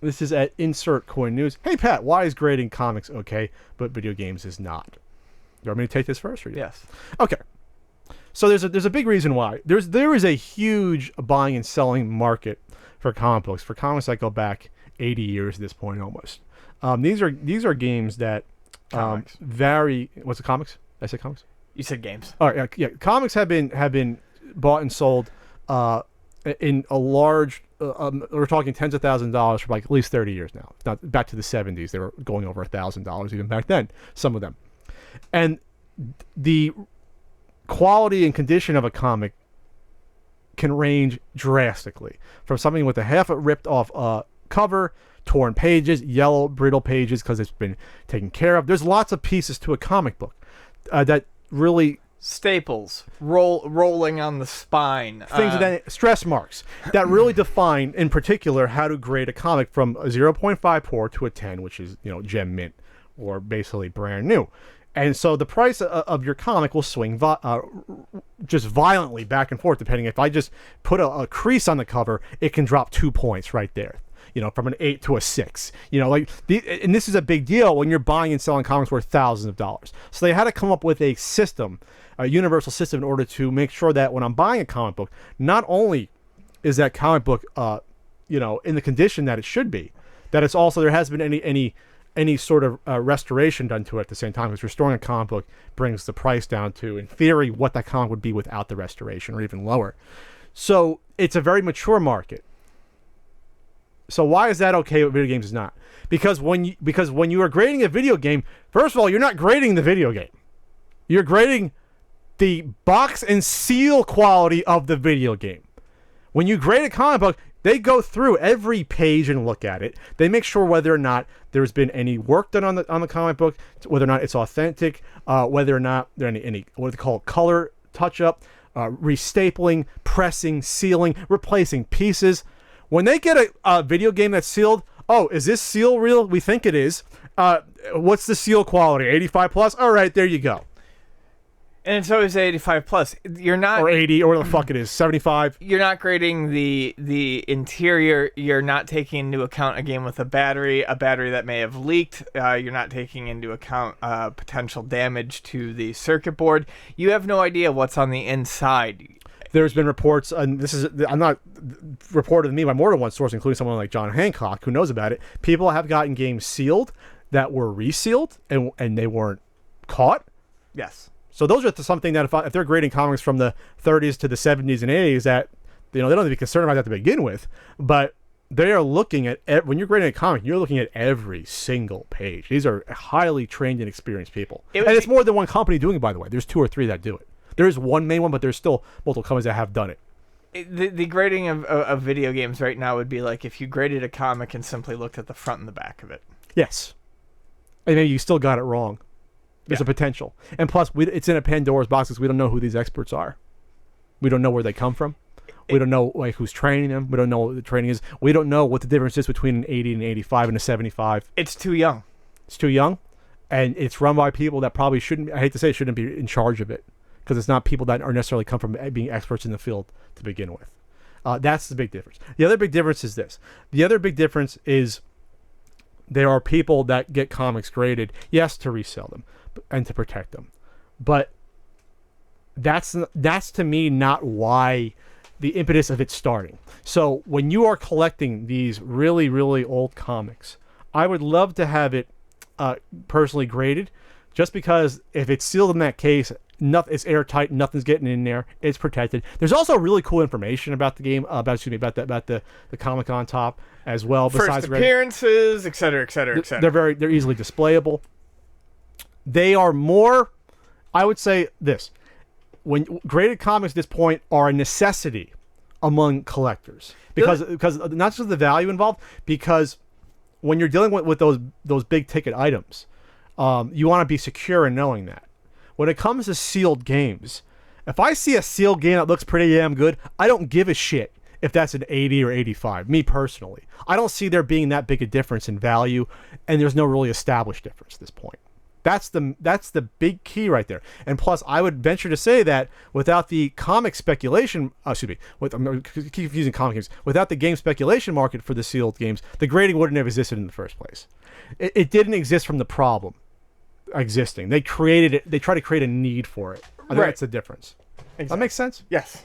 This is at Insert Coin News. Hey, Pat, why is grading comics okay, but video games is not? You want me to take this first? Or Yes. Okay. So there's a big reason why. There is a huge buying and selling market for comic books. For comics that go back 80 years at this point almost. These are games that vary. What's the comics? Did I say comics? You said games. All right, yeah. Comics have been bought and sold in a large. We're talking tens of thousands of dollars for like at least 30 years now. Not back to the 70s, they were going over $1,000 even back then. Some of them, and the quality and condition of a comic can range drastically from something with a half a ripped off cover, torn pages, yellow brittle pages because it's been taken care of. There's lots of pieces to a comic book that really staples rolling on the spine, things that stress marks that really define in particular how to grade a comic from a 0.5 poor to a 10, which is gem mint or basically brand new. And so the price of your comic will swing just violently back and forth depending. If I just put a crease on the cover, it can drop 2 points right there. From an 8 to a 6. And this is a big deal when you're buying and selling comics worth thousands of dollars. So they had to come up with a system, a universal system, in order to make sure that when I'm buying a comic book, not only is that comic book, in the condition that it should be, that it's also there hasn't been any sort of restoration done to it at the same time. Because restoring a comic book brings the price down to, in theory, what that comic would be without the restoration, or even lower. So it's a very mature market. So why is that okay but video games is not? Because when you are grading a video game, first of all, you're not grading the video game. You're grading the box and seal quality of the video game. When you grade a comic book, they go through every page and look at it. They make sure whether or not there's been any work done on the comic book, whether or not it's authentic, whether or not there are any what do they call it, color touch-up, restapling, pressing, sealing, replacing pieces. When they get a video game that's sealed, oh, is this seal real? We think it is. What's the seal quality? 85 plus? All right, there you go. And it's always 85 plus. You're not, or 80, or whatever the fuck it is, 75. You're not grading the interior. You're not taking into account a game with a battery that may have leaked. You're not taking into account potential damage to the circuit board. You have no idea what's on the inside. There's been reports, and I'm not reported to me by more than one source, including someone like John Hancock, who knows about it. People have gotten games sealed that were resealed, and they weren't caught. Yes. So those are something that if they're grading comics from the 30s to the 70s and 80s, that they don't have to be concerned about that to begin with. But they are looking at, when you're grading a comic, you're looking at every single page. These are highly trained and experienced people. And it's more than one company doing it, by the way. There's 2 or 3 that do it. There is one main one, but there's still multiple companies that have done it. The grading of video games right now would be like if you graded a comic and simply looked at the front and the back of it. Yes. And maybe you still got it wrong. There's a potential. And plus, it's in a Pandora's box because we don't know who these experts are. We don't know where they come from. We don't know who's training them. We don't know what the training is. We don't know what the difference is between an 80 and an 85 and a 75. It's too young. It's too young. And it's run by people that probably shouldn't, I hate to say, shouldn't be in charge of it. Because it's not people that are necessarily come from being experts in the field to begin with. That's the big difference. The other big difference is this. The other big difference is there are people that get comics graded, yes, to resell them and to protect them. But that's to me not why the impetus of it starting. So when you are collecting these really, really old comics, I would love to have it personally graded, just because if it's sealed in that case, it's airtight, nothing's getting in there, it's protected. There's also really cool information about the game, about the comic on top as well. First appearances, et cetera, et cetera, et cetera. They're easily displayable. They are more, I would say this, when graded comics at this point are a necessity among collectors because not just the value involved, because when you're dealing with those big ticket items, you want to be secure in knowing that. When it comes to sealed games, if I see a sealed game that looks pretty damn good, I don't give a shit if that's an 80 or 85, me personally. I don't see there being that big a difference in value, and there's no really established difference at this point. That's the big key right there. And plus, I would venture to say that without the comic speculation, I'm confusing comic games. Without the game speculation market for the sealed games, the grading wouldn't have existed in the first place. It didn't exist from the problem existing. They created it. They tried to create a need for it. I think that's the difference. Exactly. That makes sense. Yes.